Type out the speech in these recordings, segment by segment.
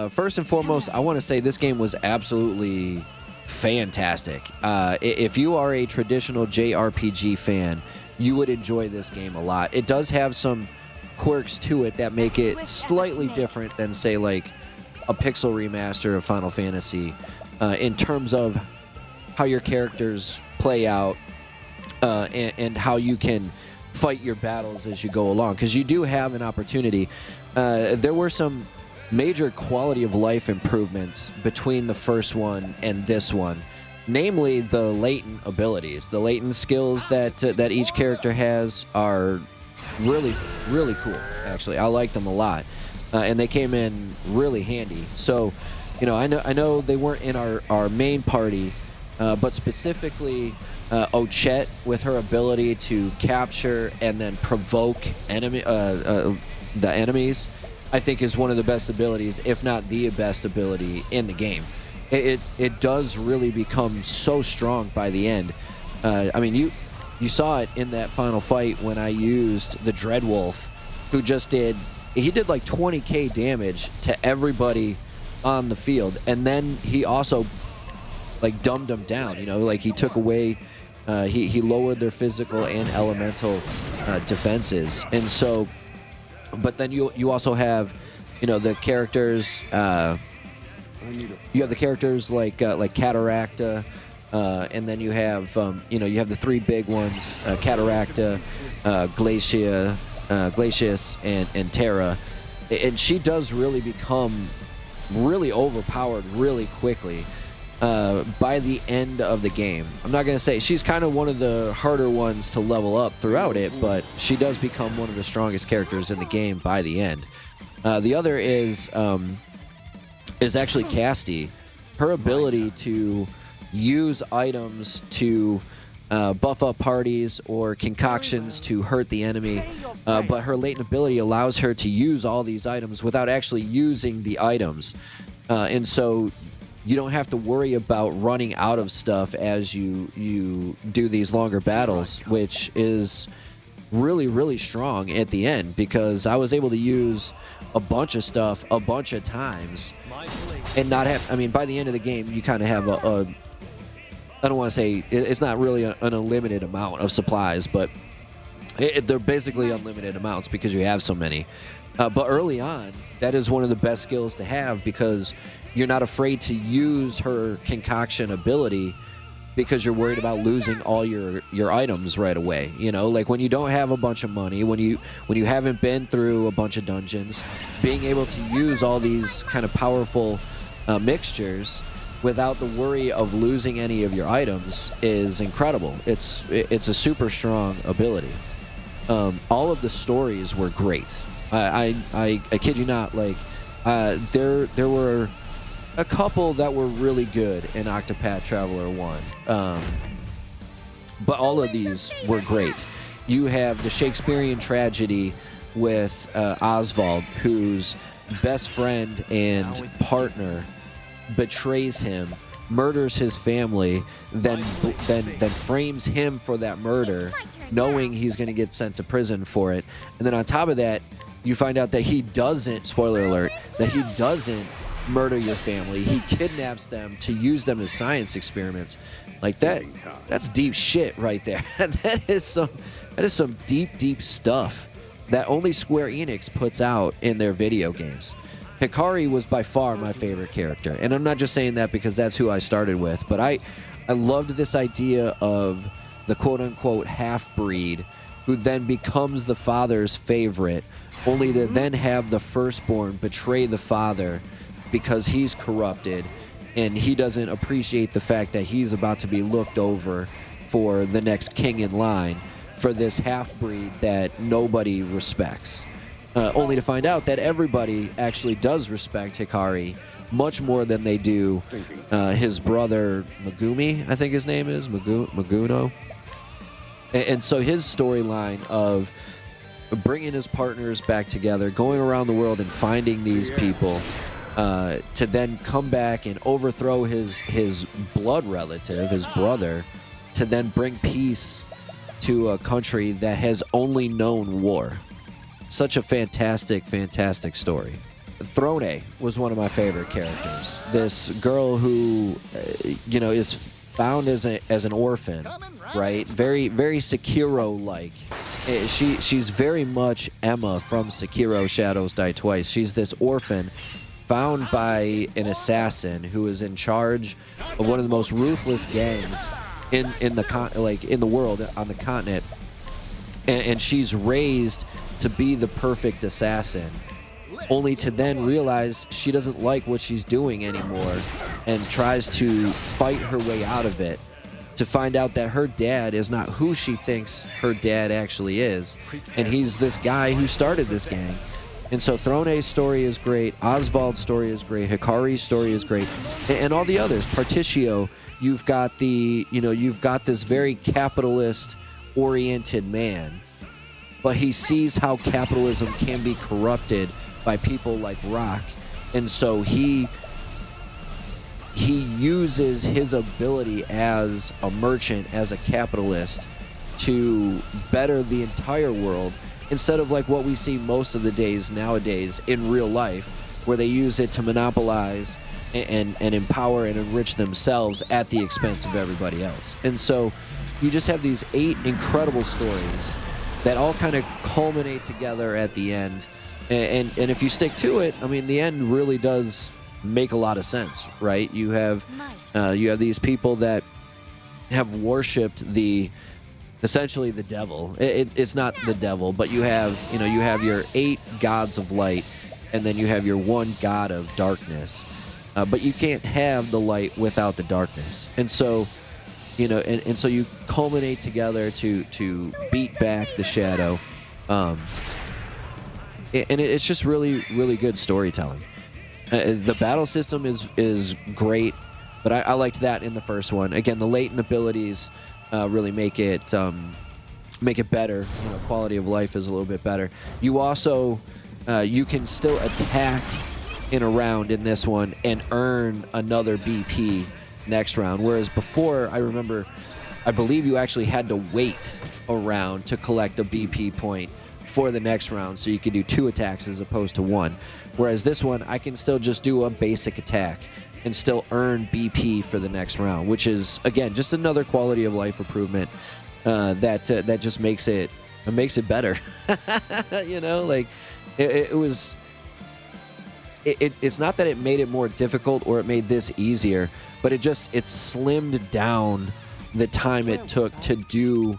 first and foremost, I want to say this game was absolutely fantastic. If you are a traditional JRPG fan, you would enjoy this game a lot. It does have some quirks to it that make it slightly different than, say, like a pixel remaster of Final Fantasy in terms of how your characters play out and how you can fight your battles as you go along, because you do have an opportunity. There were some major quality of life improvements between the first one and this one, namely the latent abilities. The latent skills that each character has are really cool. Actually, I liked them a lot, and they came in really handy. So, I know they weren't in our main party, but specifically Ochette, with her ability to capture and then provoke the enemies, I think is one of the best abilities, if not the best ability in the game. It does really become so strong by the end. I mean, you saw it in that final fight when I used the Dreadwolf, who he did like 20k damage to everybody on the field, and then he also like dumbed them down. Like he took away, he lowered their physical and elemental defenses, and so. But then you also have, the characters. You have the characters like Cataracta, and then you have you have the three big ones: Cataracta, Glacius, and Terra. And she does really become really overpowered really quickly by the end of the game. I'm not going to say she's kind of one of the harder ones to level up throughout it, but she does become one of the strongest characters in the game by the end. The other is actually Casti. Her ability to use items to buff up parties or concoctions to hurt the enemy, but her latent ability allows her to use all these items without actually using the items. And so you don't have to worry about running out of stuff as you do these longer battles, which is really strong at the end, because I was able to use a bunch of stuff a bunch of times and not have. I mean, by the end of the game, you kind of have a I don't want to say it's not really an unlimited amount of supplies, but they're basically unlimited amounts because you have so many. But early on, that is one of the best skills to have, because you're not afraid to use her concoction ability because you're worried about losing all your items right away. Like when you don't have a bunch of money, when you haven't been through a bunch of dungeons, being able to use all these kind of powerful mixtures without the worry of losing any of your items is incredible. It's a super strong ability. All of the stories were great. I kid you not. Like there were a couple that were really good in Octopath Traveler 1, but all of these were great. You have the Shakespearean tragedy with Oswald, whose best friend and partner betrays him, murders his family, then frames him for that murder, knowing he's going to get sent to prison for it. And then on top of that, you find out that he doesn't, spoiler alert, that he doesn't murder your family. He kidnaps them to use them as science experiments. Like that's deep shit right there. that is some deep stuff that only Square Enix puts out in their video games. Hikari was by far my favorite character, and I'm not just saying that because that's who I started with, but I loved this idea of the quote-unquote half-breed who then becomes the father's favorite, only to then have the firstborn betray the father because he's corrupted and he doesn't appreciate the fact that he's about to be looked over for the next king in line for this half-breed that nobody respects. Only to find out that everybody actually does respect Hikari much more than they do his brother Megumi, I think his name is, Maguno. And so his storyline of bringing his partners back together, going around the world and finding these people, to then come back and overthrow his blood relative, his brother, to then bring peace to a country that has only known war. Such a fantastic story. Throne was one of my favorite characters. This girl who, is found as an orphan, right? Very, very Sekiro-like. She's very much Emma from Sekiro Shadows Die Twice. She's this orphan found by an assassin who is in charge of one of the most ruthless gangs in the world, on the continent. And she's raised to be the perfect assassin, only to then realize she doesn't like what she's doing anymore and tries to fight her way out of it, to find out that her dad is not who she thinks her dad actually is, and he's this guy who started this gang. And so Throne's story is great, Oswald's story is great, Hikari's story is great, and all the others. Particio, you've got this very capitalist oriented man, but he sees how capitalism can be corrupted by people like Rock, and so he uses his ability as a merchant, as a capitalist, to better the entire world, instead of like what we see most of the days nowadays in real life, where they use it to monopolize and empower and enrich themselves at the expense of everybody else. And so you just have these 8 incredible stories that all kind of culminate together at the end. And if you stick to it, I mean, the end really does make a lot of sense, right? You have these people that have worshipped essentially the devil. It's not the devil, but you have your 8 gods of light, and then you have your one god of darkness. But you can't have the light without the darkness. And so, and so you culminate together to beat back the shadow. And it's just really, really good storytelling. The battle system is great, but I liked that in the first one. Again, the latent abilities really make it better. Quality of life is a little bit better. You also you can still attack in a round in this one and earn another BP next round, whereas before, I believe you actually had to wait a round to collect a BP point for the next round, so you could do 2 attacks as opposed to 1. Whereas this one, I can still just do a basic attack and still earn BP for the next round, which is, again, just another quality of life improvement that just makes it better. It's not that it made it more difficult or it made this easier, but it slimmed down the time it took to do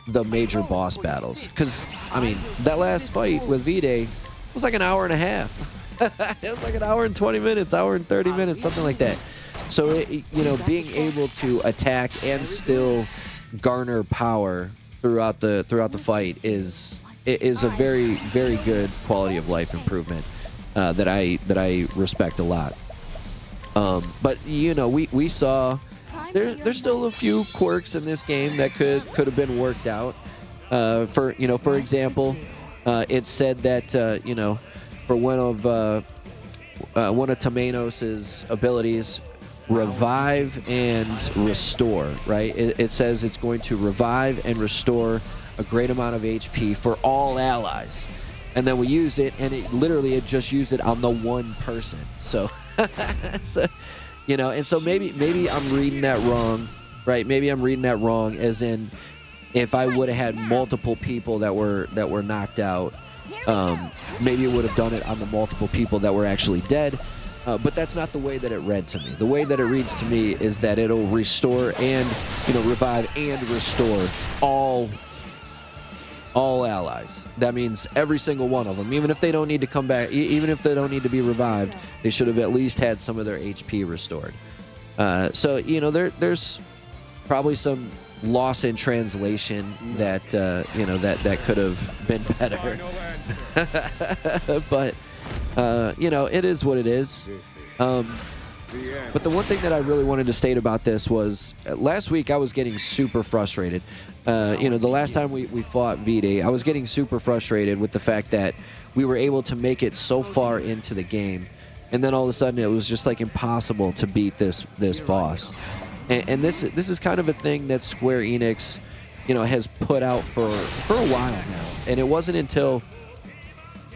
the major boss battles. Because, I mean, that last fight with V-Day was like an hour and a half. It was like an hour and 20 minutes, hour and 30 minutes, something like that. So, being able to attack and still garner power throughout the fight is a very, very good quality of life improvement that I respect a lot. But we saw there's still a few quirks in this game that could have been worked out. For example, it said that for one of Temenos's abilities, revive and restore, right? It says it's going to revive and restore a great amount of HP for all allies. And then we used it, and it just used it on the one person. So, and so maybe I'm reading that wrong, right? Maybe I'm reading that wrong, as in, if I would have had multiple people that were knocked out, maybe it would have done it on the multiple people that were actually dead. But that's not the way that it read to me. The way that it reads to me is that it'll restore and revive and restore all allies. That means every single one of them, even if they don't need to come back, even if they don't need to be revived, they should have at least had some of their HP restored. So there's probably some loss in translation that that could have been better. But it is what it is. But the one thing that I really wanted to state about this was, last week I was getting super frustrated. The last time we fought V-Day, I was getting super frustrated with the fact that we were able to make it so far into the game, and then all of a sudden it was just like impossible to beat this boss. And this is kind of a thing that Square Enix, has put out for a while now. And it wasn't until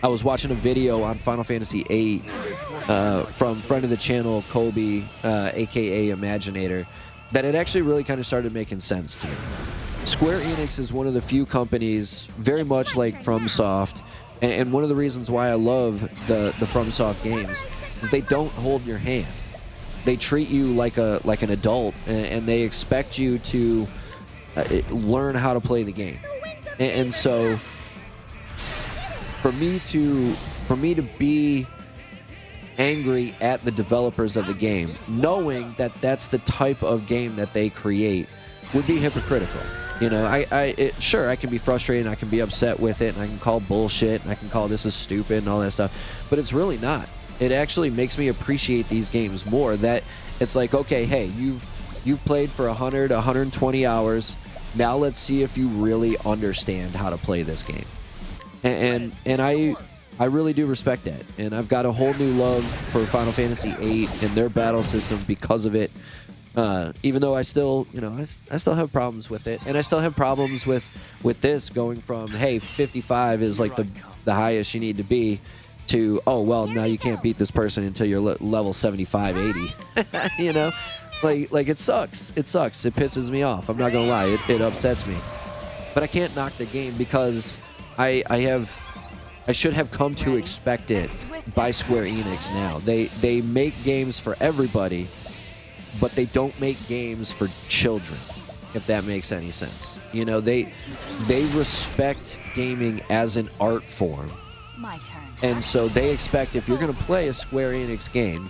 I was watching a video on Final Fantasy VIII from friend of the channel, Kobe, aka Imaginator, that it actually really kind of started making sense to me. Square Enix is one of the few companies, very much like FromSoft, and one of the reasons why I love the FromSoft games is they don't hold your hand. They treat you like an adult, and they expect you to learn how to play the game. And so for me to be angry at the developers of the game, knowing that that's the type of game that they create, would be hypocritical. You know, sure, I can be frustrated, and I can be upset with it, and I can call bullshit, and I can call this is stupid and all that stuff, but it's really not. It actually makes me appreciate these games more. That it's like, okay, hey, you've played for 100, 120 hours. Now let's see if you really understand how to play this game. And I really do respect that. And I've got a whole new love for Final Fantasy VIII and their battle system because of it. Even though I still, I still have problems with it, and I still have problems with this going from, hey, 55 is like the highest you need to be, to, oh well, now you can't beat this person until you're level 75, 80. You know, like it sucks. It sucks. It pisses me off. I'm not gonna lie. It upsets me. But I can't knock the game because I should have come to expect it by Square Enix now. They make games for everybody, but they don't make games for children, if that makes any sense. You know, they respect gaming as an art form. My turn. And so they expect, if you're going to play a Square Enix game,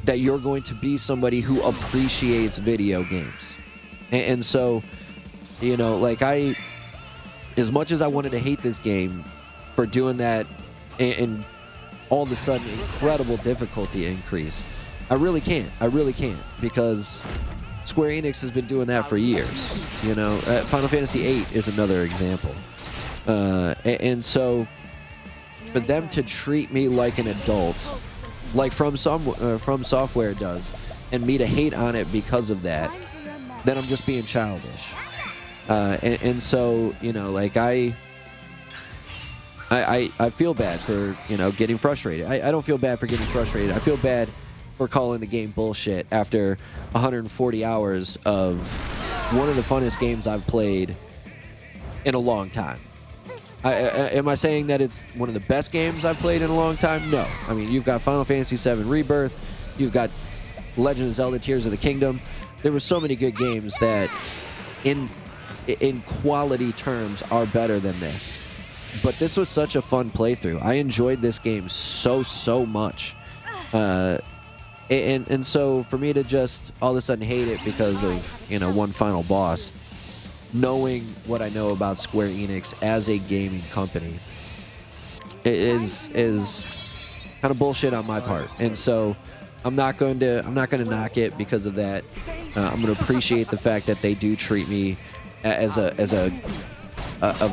that you're going to be somebody who appreciates video games. And so, you know, like as much as I wanted to hate this game for doing that and all of a sudden incredible difficulty increase, I really can't. I really can't, because Square Enix has been doing that for years. You know, Final Fantasy VIII is another example. And so for them to treat me like an adult, like From Software does, and me to hate on it because of that, then I'm just being childish. And so, you know, like I feel bad for, getting frustrated. I don't feel bad for getting frustrated. I feel bad for calling the game bullshit after 140 hours of one of the funnest games I've played in a long time. Am I saying that it's one of the best games I've played in a long time? No. I mean, you've got Final Fantasy VII Rebirth, you've got Legend of Zelda Tears of the Kingdom. There were so many good games that in quality terms are better than this. But this was such a fun playthrough. I enjoyed this game so much. And so for me to just all of a sudden hate it because of, one final boss, knowing what I know about Square Enix as a gaming company, is kind of bullshit on my part. And so I'm not going to knock it because of that. I'm going to appreciate the fact that they do treat me as a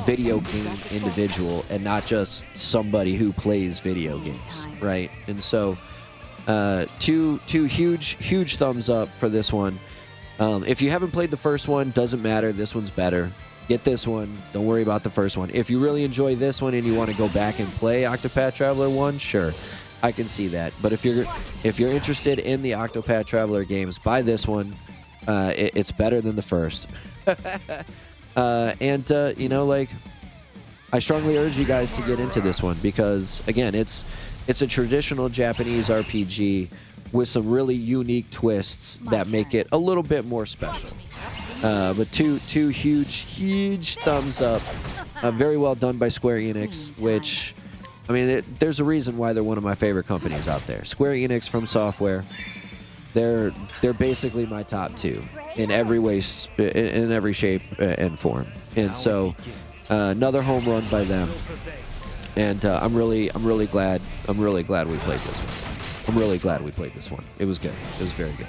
video game individual and not just somebody who plays video games, right? And so two huge thumbs up for this one. If you haven't played the first one, doesn't matter. This one's better. Get this one. Don't worry about the first one. If you really enjoy this one and you want to go back and play Octopath Traveler 1, sure, I can see that. But if you're interested in the Octopath Traveler games, buy this one. It's better than the first. I strongly urge you guys to get into this one because, again, it's a traditional Japanese RPG with some really unique twists that make it a little bit more special. But two huge thumbs up. Very well done by Square Enix, which, I mean, there's a reason why they're one of my favorite companies out there. Square Enix from Software, they're basically my top two in every way, in every shape and form. And so, another home run by them. And I'm really glad we played this one. I'm really glad we played this one. It was good. It was very good.